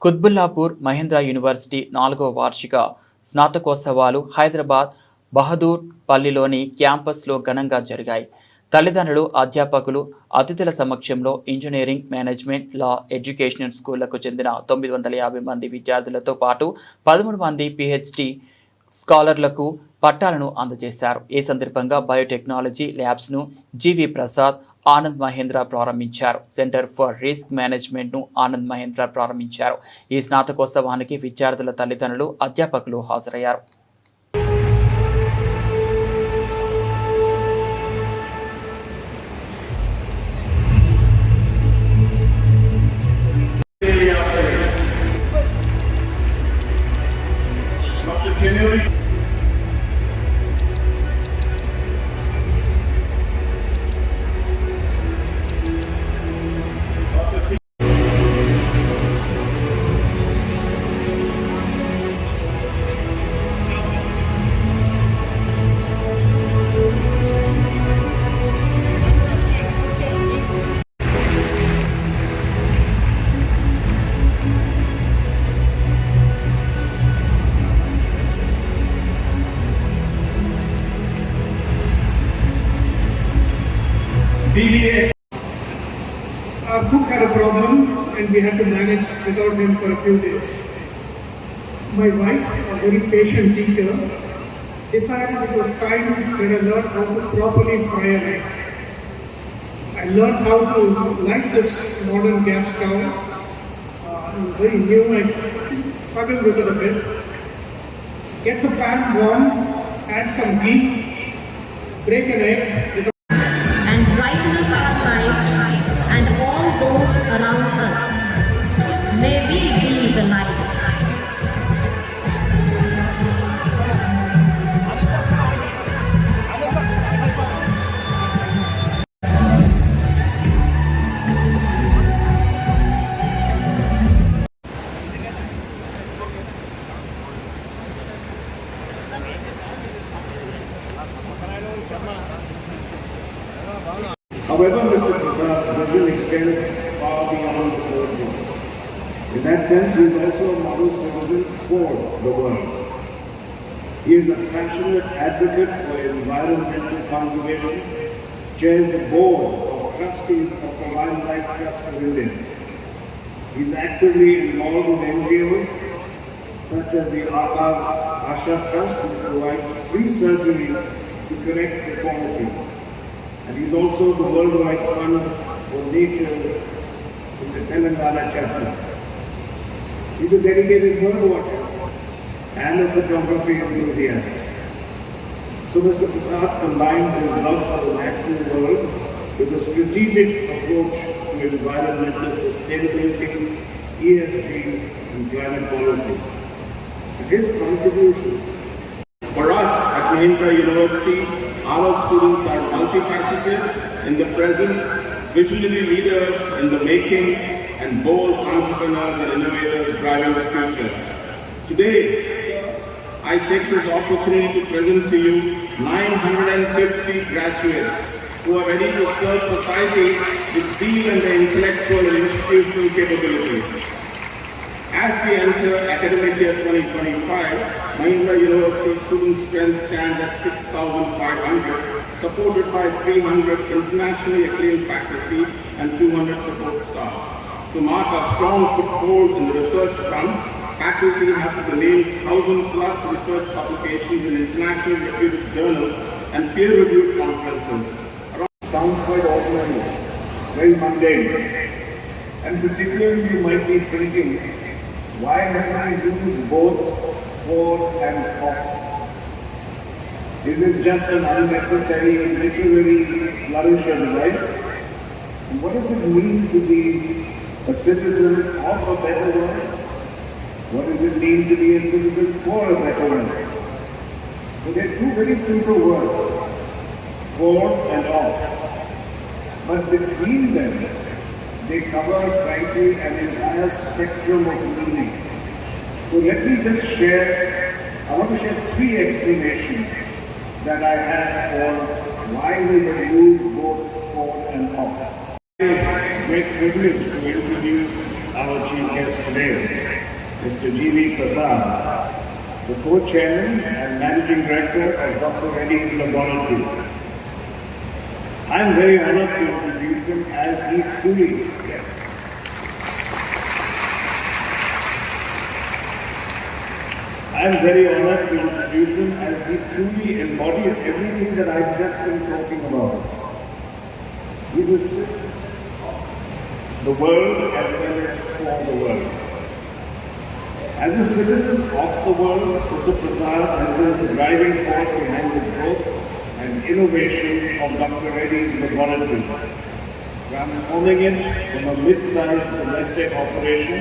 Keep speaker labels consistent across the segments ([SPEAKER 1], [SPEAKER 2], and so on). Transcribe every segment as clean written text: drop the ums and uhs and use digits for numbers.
[SPEAKER 1] Quthbullapur Mahindra university 4వ వార్షిక స్నాతకోత్సవాలు హైదరాబాద్ బహదూర్ పల్లిలోని క్యాంపస్లో ఘనంగా జరిగాయి. తల్లిదండ్రులు, అధ్యాపకులు, అతిథుల సమక్షంలో ఇంజనీరింగ్, మేనేజ్మెంట్, లా, ఎడ్యుకేషనల్ స్కూళ్లకు చెందిన 950 మంది విద్యార్థులతో పాటు 13 మంది PhD స్కాలర్లకు పట్టాలను అందజేశారు. ఈ సందర్భంగా బయోటెక్నాలజీ ల్యాబ్స్ను జీవి ప్రసాద్, ఆనంద్ మహేంద్ర ప్రారంభించారు. సెంటర్ ఫర్ రిస్క్ మేనేజ్మెంట్ను ఆనంద్ మహేంద్ర ప్రారంభించారు. ఈ స్నాతకోత్సవానికి విద్యార్థుల తల్లిదండ్రులు, అధ్యాపకులు హాజరయ్యారు.
[SPEAKER 2] Our cook had a problem and we had to manage without him for a few days. My wife, a very patient teacher, decided it was time that I learned how to properly fry an egg. I learned how to light this modern gas stove. It was very new. I struggled with it a bit. Get the pan warm, add some ghee, break an egg.
[SPEAKER 3] And brightening our life and all those around us. May we be the light.
[SPEAKER 4] However, Mr. Prasad's vision extends far beyond the world. In that sense, he is also a model citizen for the world. He is a passionate advocate for environmental conservation, chairs the board of trustees of the Wildlife Trust of India. He is actively involved with NGOs such as the Asha Trust, which provides free surgery to correct deformity. And he is also the Worldwide Fund for Nature in the Telangana chapter. He is a dedicated bird watcher and a photography enthusiast. So Mr. Prasad combines his love for the natural world with a strategic approach to environmental sustainability, ESG and climate policy. And his contributions
[SPEAKER 5] for us at Mahindra University, our students are multifaceted in the present, visionary leaders in the making, and bold entrepreneurs and innovators driving the future. Today, I take this opportunity to present to you 950 graduates who are ready to serve society with zeal and their intellectual and institutional capabilities. As we enter academic year 2025, Mahindra University student strength stands at 6,500, supported by 300 internationally acclaimed faculty and 200 support staff. To mark a strong foothold in the research front, faculty have to the names 1,000+ research publications in internationally reputed journals and peer-reviewed conferences.
[SPEAKER 4] sounds quite ordinary, very mundane. And particularly you might be thinking, why have I used both for and of? Is it just an unnecessary literary flourish of life? And what does it mean to be a citizen of a better world? What does it mean to be a citizen for a better world? So there are two very simple words, for and of. But between them, they cover, frankly, an entire spectrum of meaning. So let me just share, I want to share 3 explanations that I have for why we have used both for and of. It's a great privilege to introduce our chief guest today, Mr. G.V. Prasad, the co-chairman and managing director of Dr. Reddy's Laboratory. I am very honored to introduce him as he truly embodies everything that I've just been talking about. He's a citizen of the world as well as for the world. As a citizen of the world, Mr. Prasad has been the driving force behind the growth and innovation of Dr. Reddy's Laboratory, transforming it from a mid-sized domestic operation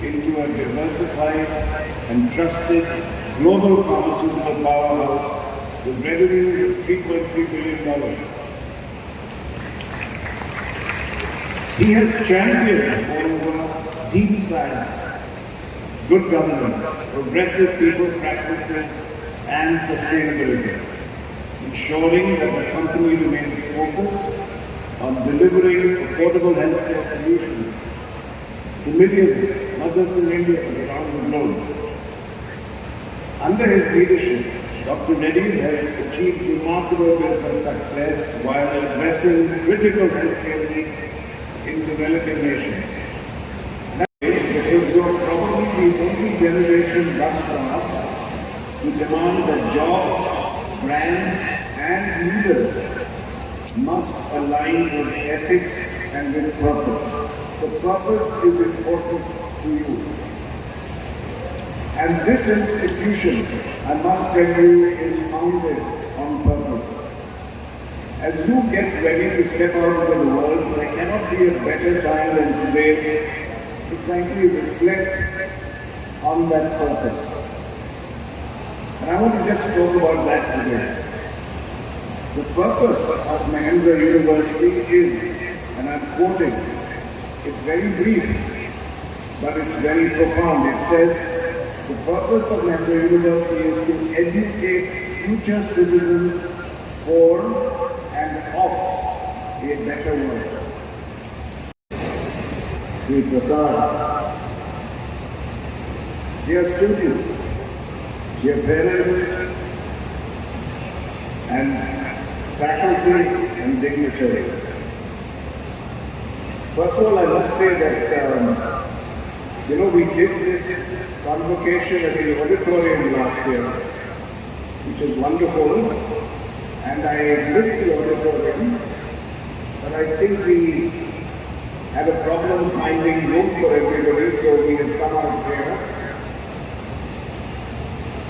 [SPEAKER 4] into a diversified and trusted global pharmaceutical powerhouse with revenues of $3.3 billion. He has championed, moreover, deep science, good governance, progressive people practices, and sustainability, ensuring that the company remains focused on delivering affordable healthcare solutions to millions, not just in India, but around the globe. Under his leadership, Dr. Reddy's has achieved remarkable business success while addressing critical healthcare needs in developing nations. That is because you are probably the only generation thus far to demand that jobs, brands, and leaders must align with ethics and with purpose. The purpose is important to you. And this institution, I must tell you, is founded on purpose. As you get ready to step out into the world, there cannot be a better time than today to frankly reflect on that purpose. And I want to just talk about that today. The purpose of Mahindra University is, and I'm quoting, it's very brief, but it's very profound. It says, the purpose of Mahindra University is to educate future citizens for and of a better world. Shri Prasad, dear students, dear parents, and faculty and dignitaries. First of all, I must say that, we did this convocation at the auditorium last year, which is wonderful, and I missed the auditorium, but I think we had a problem finding room for everybody, so we have come out here.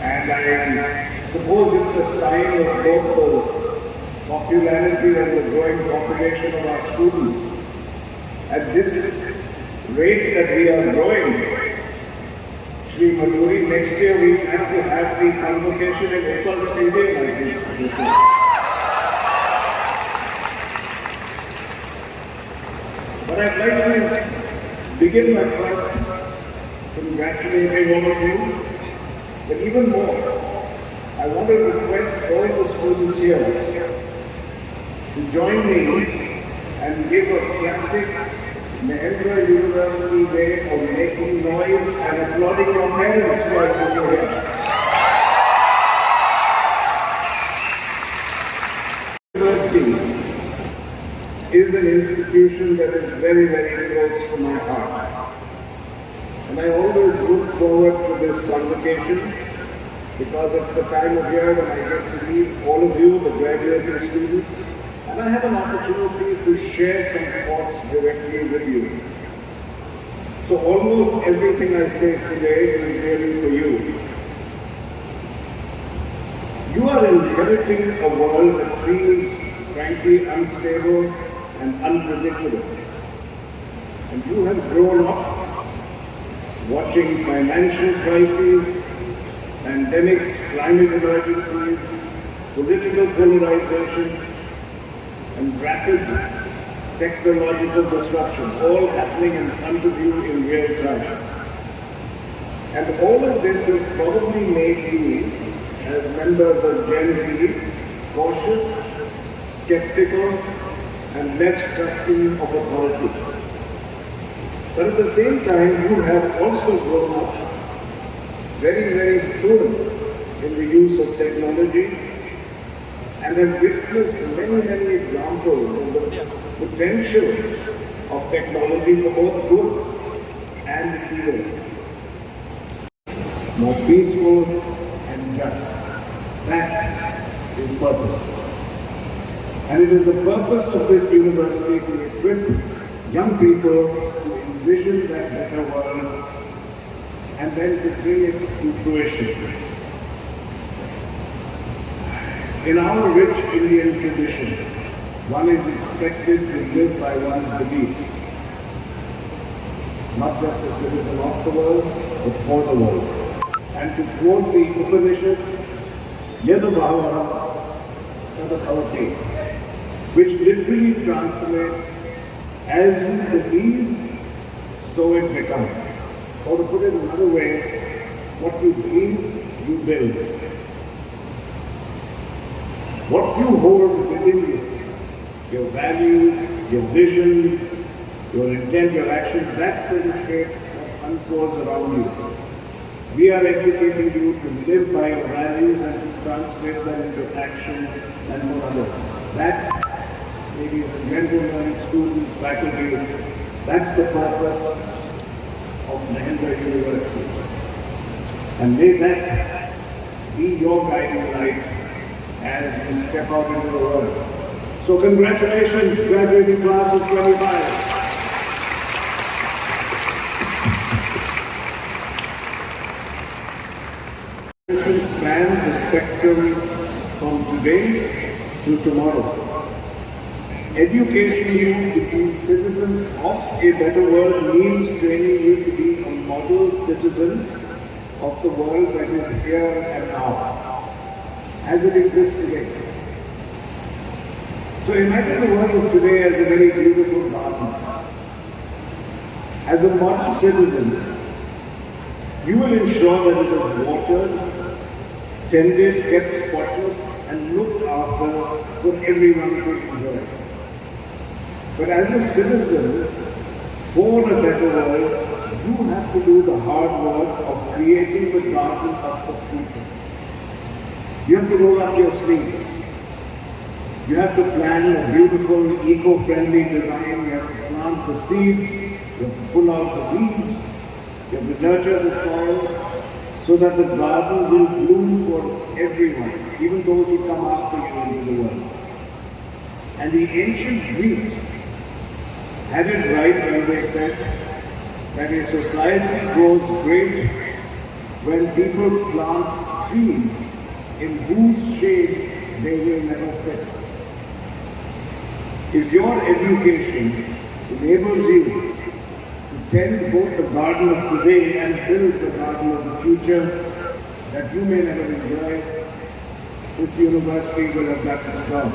[SPEAKER 4] And I suppose it's a sign of both the popularity and the growing population of our students. At this rate that we are growing, Shri Madhuri, next year we have to have the convocation in Uppal Stadium, I think. But I'd like to begin by first congratulating all of you, but even more, I want to request all the students here to join me and give a classic Mahindra University way of making noise and applauding your parents who are here. University is an institution that is very, very close to my heart. And I always look forward to this convocation because it's the time of year when I get to meet all of you, the graduating students, and I have an opportunity to share some thoughts directly with you. So almost everything I say today is really for you. You are inheriting a world that feels frankly unstable and unpredictable. And you have grown up watching financial crises, pandemics, climate emergencies, political polarization, and rapid technological disruption, all happening in front of you in real time. And all of this has probably made you, as members of Gen Z, cautious, skeptical, and less trusting of authority. But at the same time, you have also grown up very, very fluent in the use of technology and have witnessed many, many examples of the potential of technology for both good and evil. More peaceful and just. That is purpose. And it is the purpose of this university to equip young people to envision that better world and then to bring it to fruition. In our rich Indian tradition, one is expected to live by one's beliefs, not just a citizen of the world, but for the world. And to quote the Upanishads, Yada Bhavaha Tada Bhavati, which literally translates, as you believe, so it becomes. Or to put it another way, what you believe, you build. What you hold within you, your values, your vision, your intent, your actions, that's going to shape what unfolds around you. We are educating you to live by your values and to translate them into action and for others. That, ladies and gentlemen, students, faculty, that's the purpose of Mahendra University. And may that be your guiding light as you step out into the world. So congratulations, graduating class of 25. Span the spectrum from today to tomorrow. Educating you to be citizens of a better world means training you to be a model citizen of the world that is here and now, as it exists today. So imagine the world of today as a very beautiful garden. As a model citizen, you will ensure that it is watered, tended, kept spotless, and looked after for everyone to enjoy. But as a citizen, for a better world, you have to do the hard work of creating the garden of the future. You have to roll up your sleeves. You have to plan a beautiful, eco-friendly design. You have to plant the seeds. You have to pull out the weeds. You have to nurture the soil, so that the garden will bloom for everyone, even those who come after you into the world. And the ancient Greeks had it right when they said that a society grows great when people plant trees in whose shade they will never fit. If your education enables you to tend both the garden of today and build the garden of the future that you may never enjoy, this university will have done its job.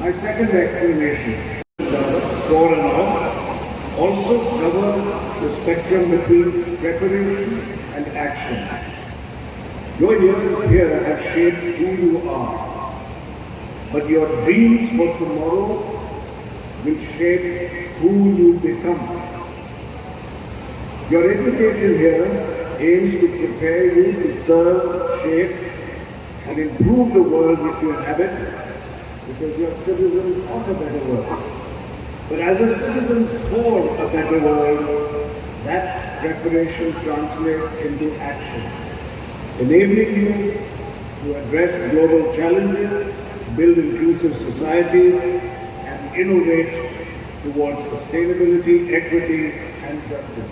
[SPEAKER 4] My second explanation, for and off, also cover the spectrum between preparation and action. Your years here have shaped who you are, but your dreams for tomorrow will shape who you become. Your education here aims to prepare you to serve, shape, and improve the world which you inhabit, because you are citizens of a better world. But as a citizen for a better world, that preparation translates into action, enabling you to address global challenges, build inclusive societies, and innovate towards sustainability, equity, and justice.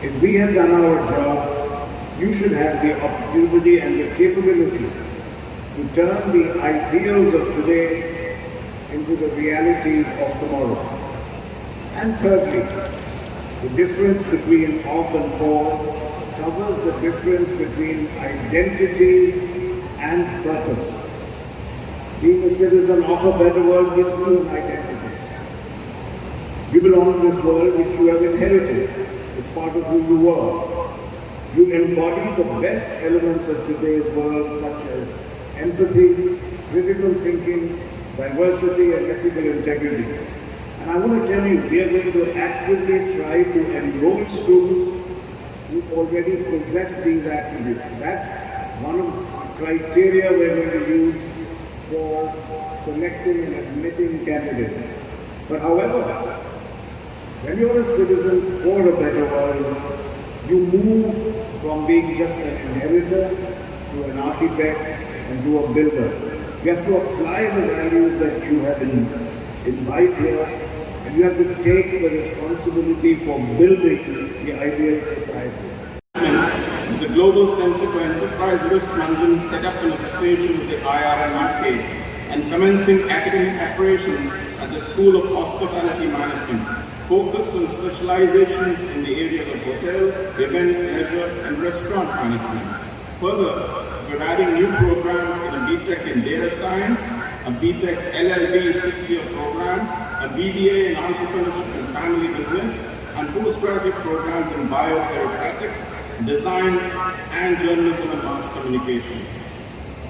[SPEAKER 4] If we have done our job, you should have the opportunity and the capability to turn the ideals of today into the realities of tomorrow. And thirdly, the difference between off and for covers the difference between identity and purpose. Being a citizen of a better world gives you an identity. You belong to this world which you have inherited. It's part of who you were. You embody the best elements of today's world, such as empathy, critical thinking, diversity, and ethical integrity. And I want to tell you, we are going to actively try to enroll students who already possess these attributes. That's one of the criteria we're going to use for selecting and admitting candidates. But however, when you're a citizen for a better world, you move from being just an inheritor to an architect and to a builder. You have to apply the values that you have imbibed here, and you have to take the responsibility for building the ideal society.
[SPEAKER 5] The Global Center for Enterprise Risk Management set up in association with the IRM UK and commencing academic operations at the School of Hospitality Management, focused on specializations in the areas of hotel, event, leisure, and restaurant management. Further, we're adding new programs in a BTech in Data Science, a BTech LLB 6-year program, a BDA in Entrepreneurship and Family Business, and postgraduate programs in biotherapeutics, design, and journalism and mass communication.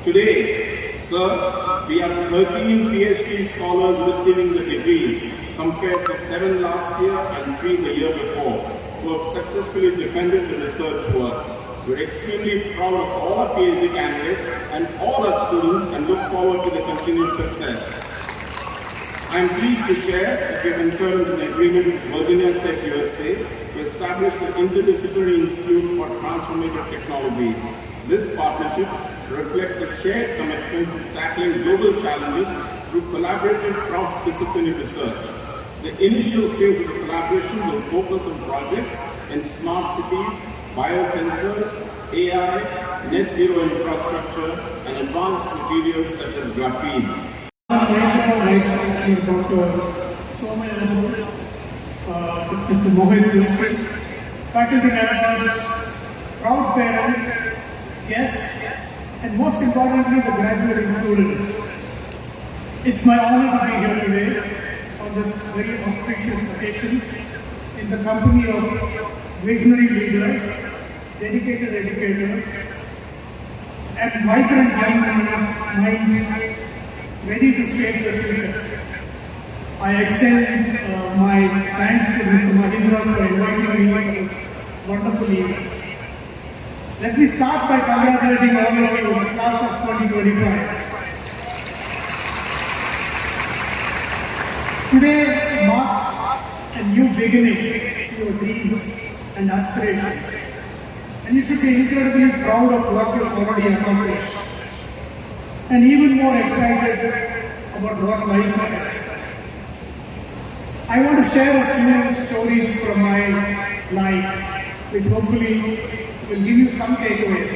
[SPEAKER 5] Today, sir, we have 13 PhD scholars receiving the degrees compared to 7 last year and 3 the year before, who have successfully defended the research work. We're extremely proud of all our PhD candidates and all our students and look forward to their continued success. I am pleased to share that we have entered into an agreement with Virginia Tech USA to establish the Interdisciplinary Institute for Transformative Technologies. This partnership reflects a shared commitment to tackling global challenges through collaborative cross-disciplinary research. The initial phase of the collaboration will focus on projects in smart cities, biosensors, AI, net zero infrastructure, and advanced materials such as graphene.
[SPEAKER 2] Vice Chancellor Dr. Somaya, Mr. Mohit Joshi, faculty members, proud parents, guests, and most importantly, the graduating students. It's my honor to be here today on this very auspicious occasion in the company of visionary leaders, dedicated educators, and vibrant young minds ready to shape the future. I extend my thanks to Mr. Mahindra for inviting me to this wonderful event. Let me start by congratulating all of you in the class of 2025. Today marks a new beginning to your dreams and aspirations, and you should be incredibly proud of what you have already accomplished, and even more excited about what lies ahead. I want to share a few stories from my life, which hopefully will give you some takeaways